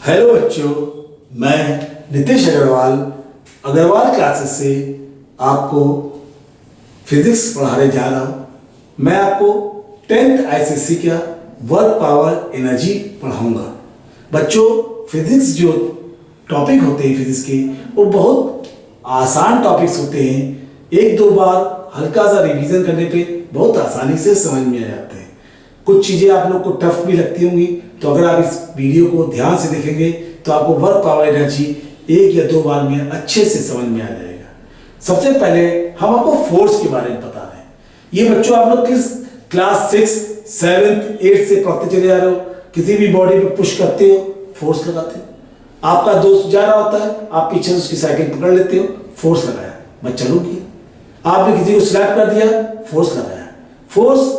Hello बच्चों, मैं Nitish Agarwal Agarwal classes से आपको फिजिक्स पढ़ाने जा रहा हूँ। मैं आपको 10th आईसीएसई का वर्क पावर एनर्जी पढ़ाऊंगा। बच्चों, फिजिक्स जो टॉपिक होते हैं फिजिक्स के, वो बहुत आसान टॉपिक्स होते हैं। एक दो बार हल्का सा रिवीजन करने पे बहुत आसानी से समझ में आ जाते हैं। कुछ चीज़ें आप लोग को टफ भी लगती होंगी, तो अगर आप इस वीडियो को ध्यान से देखेंगे तो आपको वर्क पावर एनर्जी एक या दो बार में अच्छे से समझ में आ जाएगा। सबसे पहले हम आपको फोर्स के बारे में बता रहे हैं। ये बच्चों आप लोग क्लास 6, 7, 8 से पढ़ते चले जा रहे हो। किसी भी बॉडी पे पुश करते हो, फोर्स लगाते हो। आपका दोस्त जा रहा होता है, आप पीछे से उसकी साइकिल पकड़ लेते हो, फोर्स लगाया, मैं चलू किया। आपने किसी को स्लैप कर दिया, फोर्स लगाया। फोर्स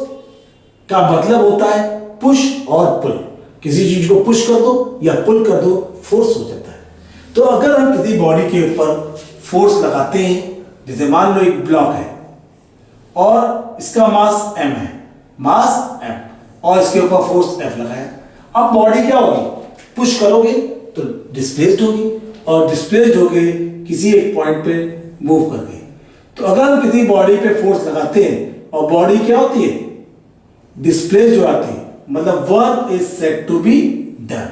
का मतलब होता है पुश और पुल। किसी चीज को पुश कर दो या पुल कर दो, फोर्स हो जाता है। तो अगर हम किसी बॉडी के ऊपर फोर्स लगाते हैं, जैसे मान लो एक ब्लॉक है और इसका मास m है, मास m, और इसके ऊपर फोर्स F लगाया। अब बॉडी क्या होगी? पुश करोगे तो डिस्प्लेस्ड होगी, और डिस्प्लेस्ड होके किसी एक पॉइंट पे मूव कर गई। तो अगर हम किसी बॉडी पे फोर्स लगाते हैं और बॉडी क्या होती है? डिस्प्लेस हो जाती है, मतलब work is said to be done.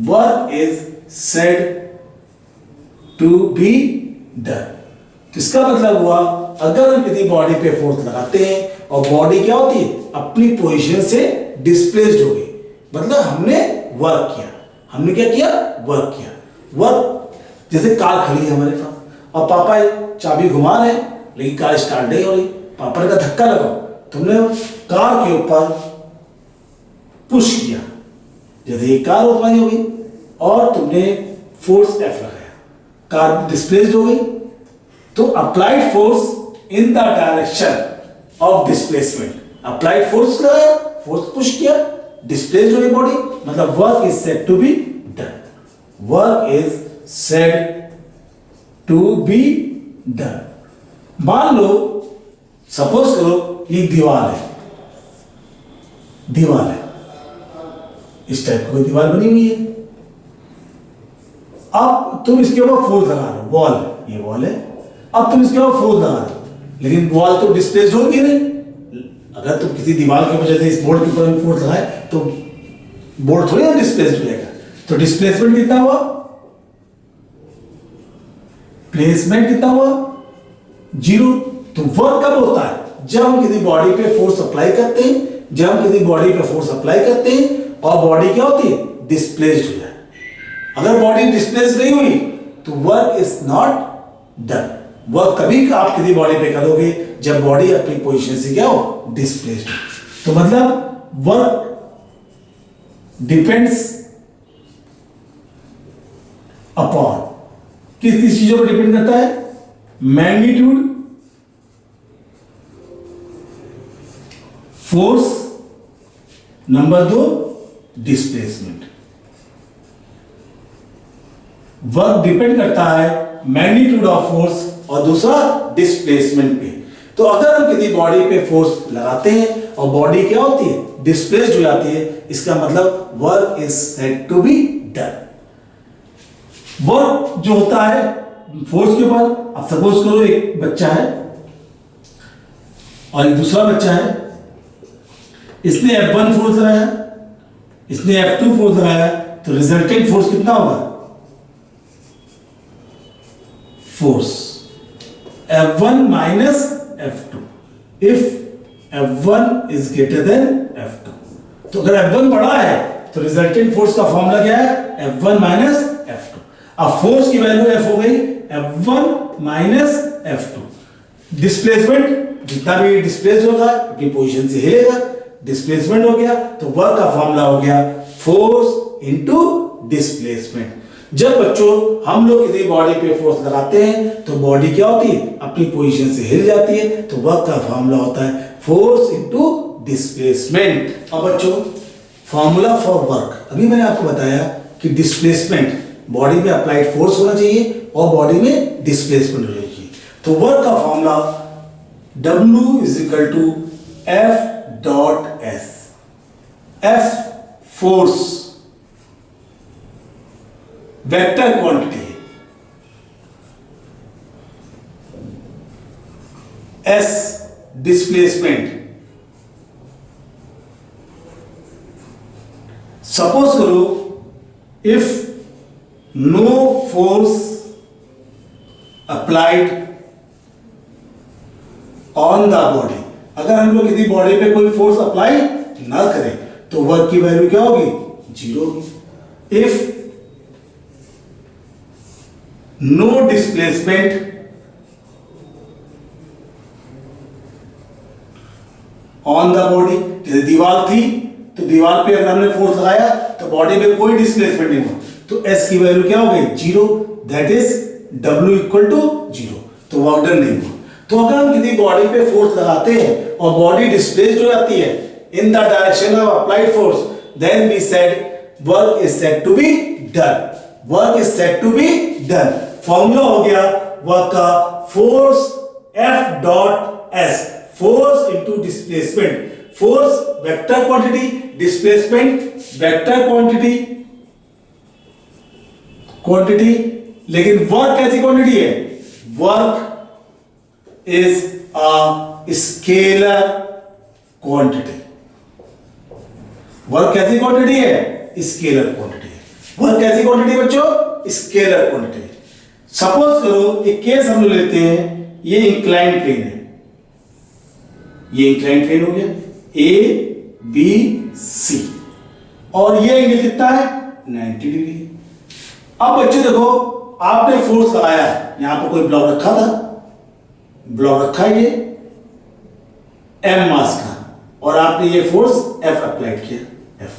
Work is said to be done. इसका मतलब हुआ, अगर हम किसी बॉडी पे फोर्स लगाते हैं और बॉडी क्या होती है? अपनी पोजीशन से डिस्प्लेस्ड हो गई, मतलब हमने वर्क किया। हमने क्या किया? वर्क किया। वर्क, जैसे कार खड़ी है हमारे पास और पापा चाबी घुमा रहे हैं लेकिन कार स्टार्ट नहीं हो रही। पापा ने कहा धक्का लगाओ, तुमने कार के ऊपर पुश किया, जैसे ये कार ओपन हो गई और तुमने फोर्स F लगाया, कार डिस्प्लेस्ड हो गई। तो applied force in the direction of displacement. Applied force लगाया, फोर्स पुश किया, डिस्प्लेस्ड हो गई बॉडी, मतलब work is said to be done. Work is said to be done. मान लो, सपोज करो ये दीवार है, दीवार है, इस टाइप की दीवार बनी हुई है। अब तुम इसके ऊपर फोर्स लगा रहे हो, वॉल, ये वॉल है। अब तुम इसके ऊपर फोर्स लगा रहे हो, लेकिन वॉल तो डिस्प्लेस्ड होगी नहीं। अगर तुम किसी दीवार की वजह से इस बोर्ड के ऊपर फोर्स लगाए तो बोर्ड थोड़ी ना डिस्प्लेस्ड हो जाएगा। तो डिस्प्लेसमेंट कितना हुआ? प्लेसमेंट कितना हुआ? 0। तो वर्क कब होता है? जब हम किसी बॉडी पे फोर्स अप्लाई करते हैं, जब हम किसी बॉडी पे फोर्स अप्लाई करते हैं और बॉडी क्या होती है? डिस्प्लेस्ड हो जाए। अगर बॉडी डिस्प्लेस्ड नहीं हुई तो work is not done. Work कभी आप किसी बॉडी पे करोगे जब बॉडी अपनी पोजीशन से क्या हो? डिस्प्लेस्ड हो। तो मतलब वर्क डिपेंड्स अपॉन, किस चीजों पर डिपेंड करता है? Magnitude, force, number 2 displacement. Work depend करता है मैग्नीट्यूड ऑफ फोर्स और दूसरा डिस्प्लेसमेंट पे। तो अगर हम किसी बॉडी पे फोर्स लगाते हैं और बॉडी क्या होती है? डिस्प्लेस्ड हो जाती है, इसका मतलब work is said to be done. Work जो होता है फोर्स के ऊपर, अब सपोज करो एक बच्चा है और एक दूसरा बच्चा है, इसने F1 फोर्स लगाया, इसने F2 फोर्स लगाया, तो रिजल्टेंट फोर्स कितना होगा? Force F1 minus F2 if F1 is greater than F2। तो अगर F1 बड़ा है तो रिजल्टेंट फोर्स का फॉर्मूला क्या है? F1 minus F2। अब फोर्स की वैल्यू F हो गई F1 माइनस F2। डिस्प्लेसमेंट, जितना भी डिस्प्लेस होगा अपनी पोजीशन से हिलेगा, डिस्प्लेसमेंट हो गया। तो वर्क का फॉर्मूला हो गया फोर्स इनटू डिस्प्लेसमेंट। जब बच्चों हम लोग किसी बॉडी पे फोर्स लगाते हैं तो बॉडी क्या होती है? अपनी पोजीशन से हिल जाती है। तो वर्क का फॉर्मूला होता है फोर्स इनटू डिस्प्लेसमेंट। अब बच्चों, फॉर्मूला फॉर वर्क, अभी मैंने आपको बताया कि डिस्प्लेसमेंट, बॉडी में अप्लाइड फोर्स होना चाहिए और बॉडी में डिस्प्लेसमेंट होना चाहिए। तो वर्क का formula W is equal to F dot S। F force vector quantity है। S displacement. सपोज करो if no force applied on the body, अगर हम लोग किसी बॉडी पे कोई फोर्स अप्लाई ना करें तो वर्क की वैल्यू क्या होगी? जीरो होगी। If no displacement on the body, जैसे दीवार थी तो दीवार पे अगर हमने फोर्स लगाया तो बॉडी में कोई डिस्प्लेसमेंट नहीं हुआ, तो एस की वैल्यू क्या हो गई? Zero. That is W equal to zero, तो वर्क डन नहीं हुआ। तो अगर हम किसी बॉडी पे फोर्स लगाते हैं और बॉडी डिस्प्लेस्ड हो जाती है in the direction of applied force, then we said work is said to be done. Work is said to be done. Formula हो गया वर्क का, force F dot S, force into displacement. Force vector quantity, displacement vector quantity, लेकिन work कैसी quantity है? Work is a scalar quantity। Work कैसी quantity है? Scalar quantity है। Work कैसी क्वांटिटी है बच्चों? Scalar quantity. सपोज करो एक केस हम लोग लेते हैं, ये इंक्लाइन प्लेन है, ये इंक्लाइन प्लेन हो गया ए बी सी, और ये एंगल कितना है? 90 डिग्री। अब बच्चों देखो, आपने फोर्स लगाया, यहां पर कोई ब्लॉक रखा था, ब्लॉक रखा है ये एम मास का, और आपने ये फोर्स एफ अप्लाइड किया एफ।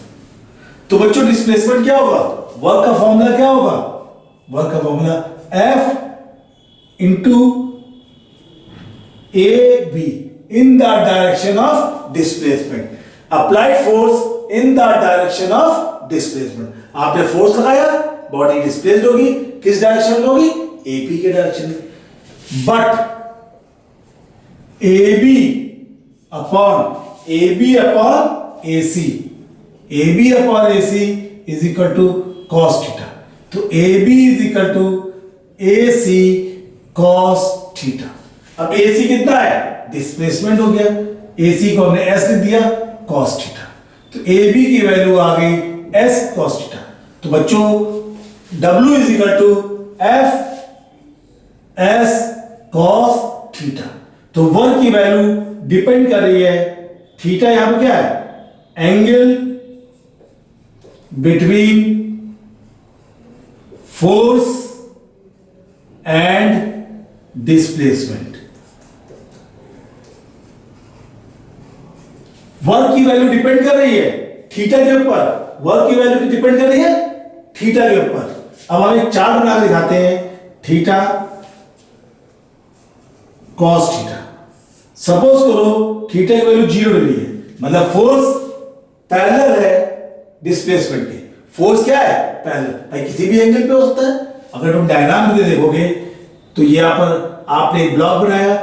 तो बच्चों डिस्प्लेसमेंट क्या होगा? वर्क का फॉर्मूला क्या होगा? वर्क का formula F into A be in the direction of displacement. Applied force in the direction of displacement. आपने फोर्स लगाया, बॉडी डिस्प्लेस्ड होगी, किस डायरेक्शन में होगी? एपी के डायरेक्शन में। But AB upon AC, AB upon AC is equal to cos theta। तो AB is equal to AC cos theta। अब AC कितना है? डिस्प्लेसमेंट हो गया, AC को हमने S लिख दिया, cos theta। तो AB की वैल्यू आ गई S cos theta। तो बच्चों W is equal to F S cos theta। तो वर्क की वैल्यू डिपेंड कर रही है, थीटा यहां पे क्या है? Angle between force and displacement. Work की वैल्यू डिपेंड कर रही है थीटा के ऊपर, वर्क की वैल्यू डिपेंड कर रही है थीटा के ऊपर। अब हम एक चार्ट बना के दिखाते हैं, थीटा कॉस थीटा। सपोज करो थीटा की वैल्यू 0 डिग्री है, मतलब फोर्स पैरेलल है डिस्प्लेसमेंट के। फोर्स क्या है? पैरेलल। भाई किसी भी एंगल पे हो सकता है। अगर तुम डायग्राम में देखोगे तो यहां पर आपने एक ब्लॉक बनाया,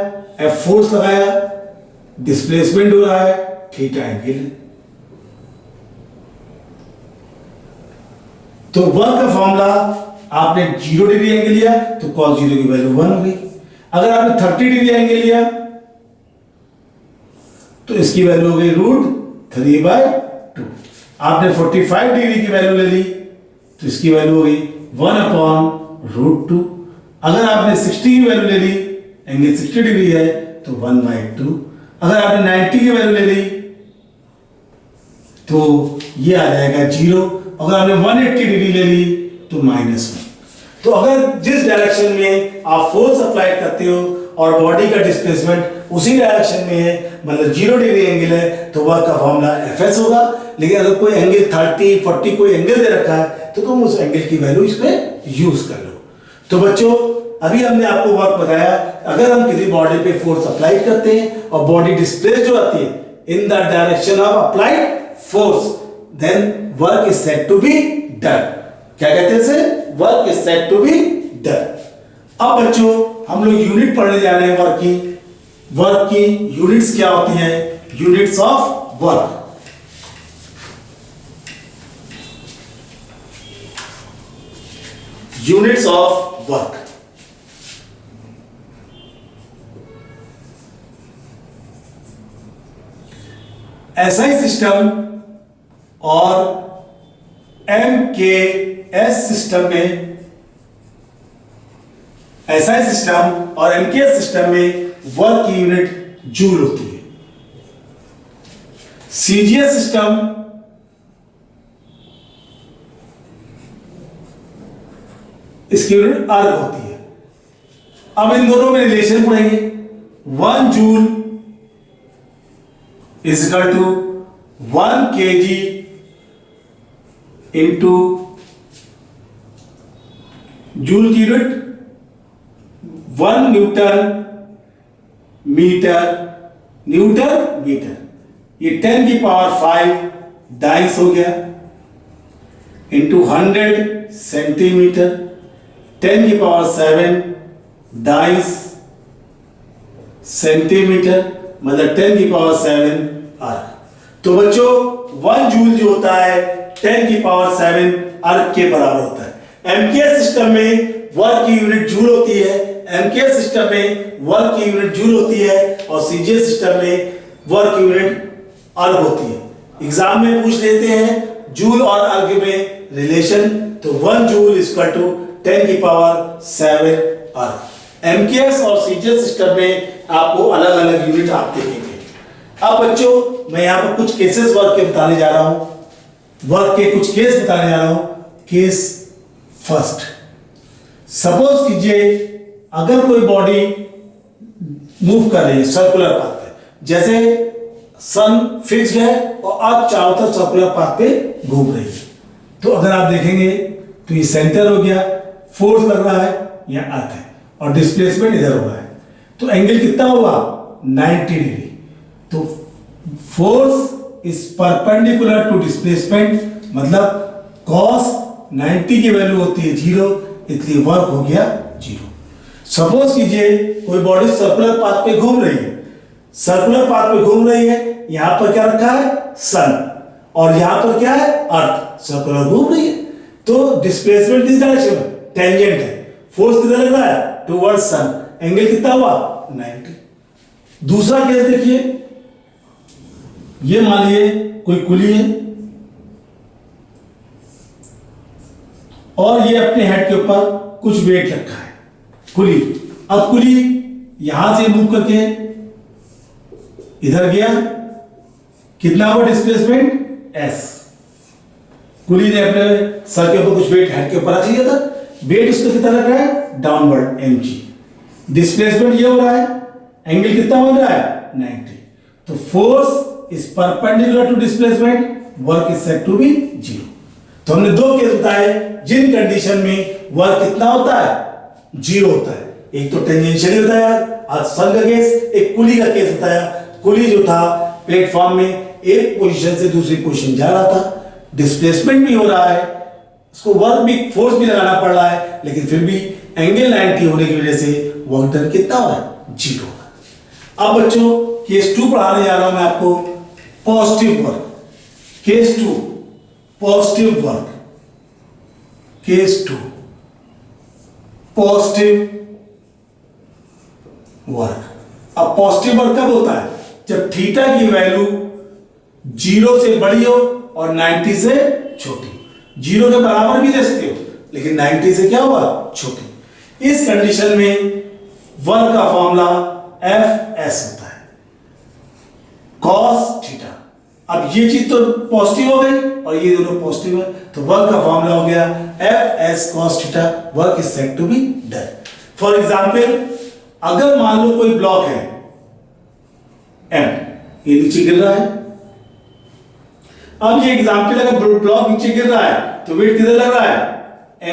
एफ फोर्स लगाया, डिस्प्लेसमेंट हो रहा है, थीटा एंगल है। तो वर्क का फॉर्मूला आपने 0 डिग्री एंगल लिया तो cos 0 की वैल्यू 1 हो गई। अगर आपने 30 डिग्री एंगल लिया तो इसकी वैल्यू हो गई √3/2। आपने 45 डिग्री की वैल्यू ले ली तो इसकी वैल्यू हो गई 1/√2। अगर आपने 60 की वैल्यू ले ली, एंगल 60 डिग्री है तो 1/2। अगर आपने 90 की वैल्यू ले ली तो ये आ जाएगा 0। अगर आपने 180 डिग्री ले ली तो -1। तो अगर जिस डायरेक्शन में आप फोर्स अप्लाई करते हो और बॉडी का डिस्प्लेसमेंट उसी डायरेक्शन में है, मतलब 0 डिग्री एंगल है, तो वर्क का फॉर्मूला Fs होगा। लेकिन अगर कोई एंगल 30, 40 कोई एंगल दे रखा है तो तुम उस एंगल की वैल्यू इसमें यूज कर लो। तो बच्चों अभी हमने आपको वर्क बताया, अगर हम किसी बॉडी पे फोर्स अप्लाई करते हैं और बॉडी डिस्प्लेस्ड हो जाती है in the direction of applied force, then work is said to be done. क्या कहते हैं इसे? Work is said to be done. अब बच्चों हम लोग यूनिट पढ़ने जा रहे हैं वर्क की। वर्क की यूनिट्स क्या होती हैं? Units of work. Units of work. SI system और एमकेएस सिस्टम में, एसआई सिस्टम और एमकेएस सिस्टम में वर्क की यूनिट जूल होती है। सीजीएस सिस्टम इसकी यूनिट अर्ग होती है। अब इन दोनों में रिलेशन पढ़ेंगे। 1 joule is equal to 1 kg into joule की यूनिट 1 न्यूटन मीटर, ये 10 की पावर 5 डाइस हो गया, इंटू 100 सेंटीमीटर, 10 की पावर 7 डाइस सेंटीमीटर, मतलब 10 की पावर 7 अर्ग। तो बच्चों 1 जूल जो होता है 10 की पावर 7 अर्ग के बराबर होता है। एमकेएस सिस्टम में वर्क की यूनिट जूल होती है, एमकेएस सिस्टम में वर्क की यूनिट जूल होती है, और सीजीएस सिस्टम में वर्क की यूनिट अर्ग होती है। एग्जाम में पूछ लेते हैं जूल और अर्ग में रिलेशन, तो 1 जूल इज इक्वल टू 10 की पावर 7 अर्ग। एमकेएस और सीजीएस सिस्टम में आपको अलग अलग यूनिट आप देखेंगे। अब बच्चों मैं यहाँ पर कुछ केसेस वर्क के बताने जा रहा हूं, वर्क के कुछ केस बताने जा रहा हूं। केस फर्स्ट, सपोज कीजिए अगर कोई बॉडी मूव कर रही है सर्कुलर पाथ पे, जैसे सन फिक्स्ड है और अर्थ चारों तरफ सर्कुलर पाथ पे घूम रही है, तो अगर आप देखेंगे तो ये सेंटर हो गया, फोर्स लग रहा है यहाँ अर्थ है, और डिस्प्लेसमेंट इधर हो रहा है, तो एंगल कितना होगा 90 डिग्री। तो force is perpendicular to displacement, मतलब cos 90 की वैल्यू होती है 0, इसलिए वर्क हो गया 0। सपोज कीजिए कोई बॉडी सर्कुलर पाथ पे घूम रही है, सर्कुलर पाथ पे घूम रही है, यहां पर क्या रखा है सन, और यहां पर क्या है अर्थ, सर्कुलर घूम रही है, तो डिस्प्लेसमेंट किस डायरेक्शन में, टेंजेंट है, फोर्स किधर लग रहा है टुवर्ड्स सन, एंगल कितना हुआ 90। दूसरा केस देखिए, ये मानिए कोई कुली है और ये अपने हेड के ऊपर कुछ वेट रखा है कुली। अब कुली यहां से मूव करके इधर गया, कितना हुआ डिस्प्लेसमेंट s। कुली ने अपने सर के ऊपर कुछ वेट हेड के ऊपर रख लिया था, वेट उसको कितना लग रहा है डाउनवर्ड mg, डिस्प्लेसमेंट ये हो रहा है, एंगल कितना हो रहा है 90। तो force is perpendicular to displacement, work is said to be 0। तो हमने दो केस बताए जिन कंडीशन में वर्क कितना होता है 0 होता है। एक तो टेंजेंशियली बताया आज सन का केस, एक कुली का केस बताया। कुली जो था प्लेटफॉर्म में एक पोजीशन से दूसरी पोजीशन जा रहा था, डिस्प्लेसमेंट भी हो रहा है, उसको वर्क भी फोर्स भी लगाना पड़ रहा है, लेकिन फिर भी एंगल 90 होने की वजह से वर्क डन कितना हो रहा है 0 हो रहा है। अब बच्चों केस 2 पढ़ाने जा रहा हूं मैं आपको, positive work. Case 2 positive work, case 2 positive work. अब पॉजिटिव वर्क कब होता है, जब थीटा की वैल्यू 0 से बड़ी हो और 90 से छोटी। 0 के बराबर भी दे सकते हो, लेकिन 90 से क्या हुआ छोटी। इस कंडीशन में वर्क का फॉर्मूला Fs होता है, cos थीटा। अब ये चीज तो पॉजिटिव हो गई और ये दोनों पॉजिटिव है, तो वर्क का फॉर्मूला हो गया Fs cos theta, work is said to be done. For example अगर मान लो कोई ब्लॉक है M, ये नीचे गिर रहा है। अब ये एग्जांपल अगर ब्लॉक नीचे गिर रहा है तो वेट किधर लग रहा है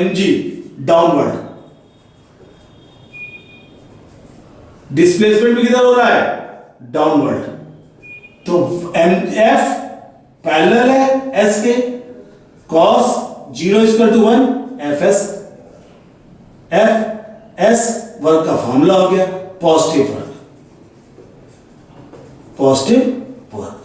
mg डाउनवर्ड, डिस्प्लेसमेंट भी किधर हो रहा है डाउनवर्ड। तो F पैरेलल है S के, cos 0 equal to 1 Fs, Fs work का फॉर्मूला हो गया पॉजिटिव वर्क, पॉजिटिव वर्क।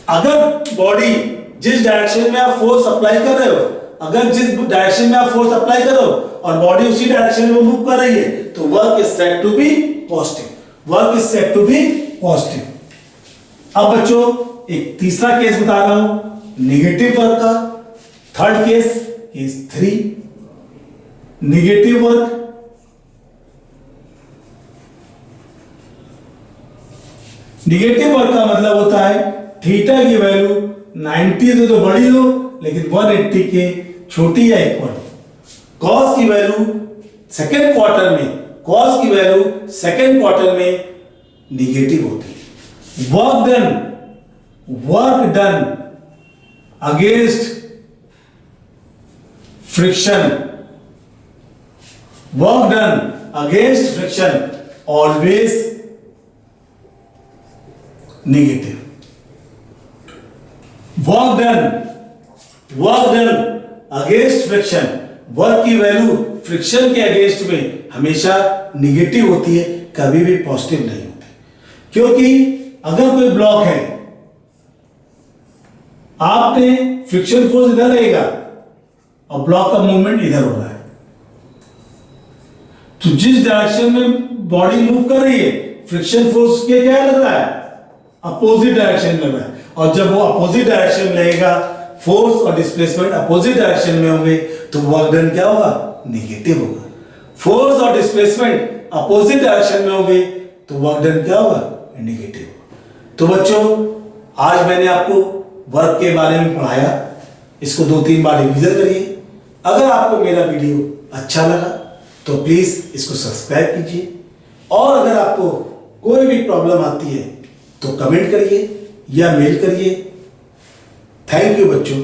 अगर बॉडी जिस डायरेक्शन में आप फोर्स अप्लाई कर रहे हो अगर जिस डायरेक्शन में आप फोर्स अप्लाई करो और बॉडी उसी डायरेक्शन में मूव कर रही है तो work is said to be positive, work is said to be positive. अब बच्चों एक तीसरा केस बता रहा हूं नेगेटिव वर्क का। Third case 3, negative work. Negative work का मतलब होता है थीटा की वैल्यू 90 से तो बड़ी हो लेकिन 180 के छोटी या इक्वल। कॉस की वैल्यू सेकेंड क्वार्टर में, कॉस की वैल्यू सेकेंड क्वार्टर में निगेटिव होती है। Work done against friction, work done against friction always negative. Work done against friction, work की वैल्यू फ्रिक्शन के अगेंस्ट में हमेशा निगेटिव होती है, कभी भी पॉजिटिव नहीं होती। क्योंकि अगर कोई ब्लॉक है, आपने फ्रिक्शन फोर्स इधर रहेगा और ब्लॉक का मूवमेंट इधर हो रहा है, तो जिस डायरेक्शन में बॉडी मूव कर रही है फ्रिक्शन फोर्स के क्या लग रहा है, अपोजिट डायरेक्शन में है। और जब वो अपोजिट डायरेक्शन में रहेगा, फोर्स और डिस्प्लेसमेंट अपोजिट डायरेक्शन में होंगे तो वर्क डन क्या होगा, नेगेटिव होगा। फोर्स और डिस्प्लेसमेंट अपोजिट डायरेक्शन में होंगे तो वर्क डन क्या होगा, नेगेटिव। तो बच्चों आज मैंने आपको वर्क के बारे में पढ़ाया, इसको 2-3 बार रिवीजन करिए। अगर आपको मेरा वीडियो अच्छा लगा तो प्लीज इसको सब्सक्राइब कीजिए, और अगर आपको कोई भी प्रॉब्लम आती है तो कमेंट करिए या मेल करिए। थैंक यू बच्चों।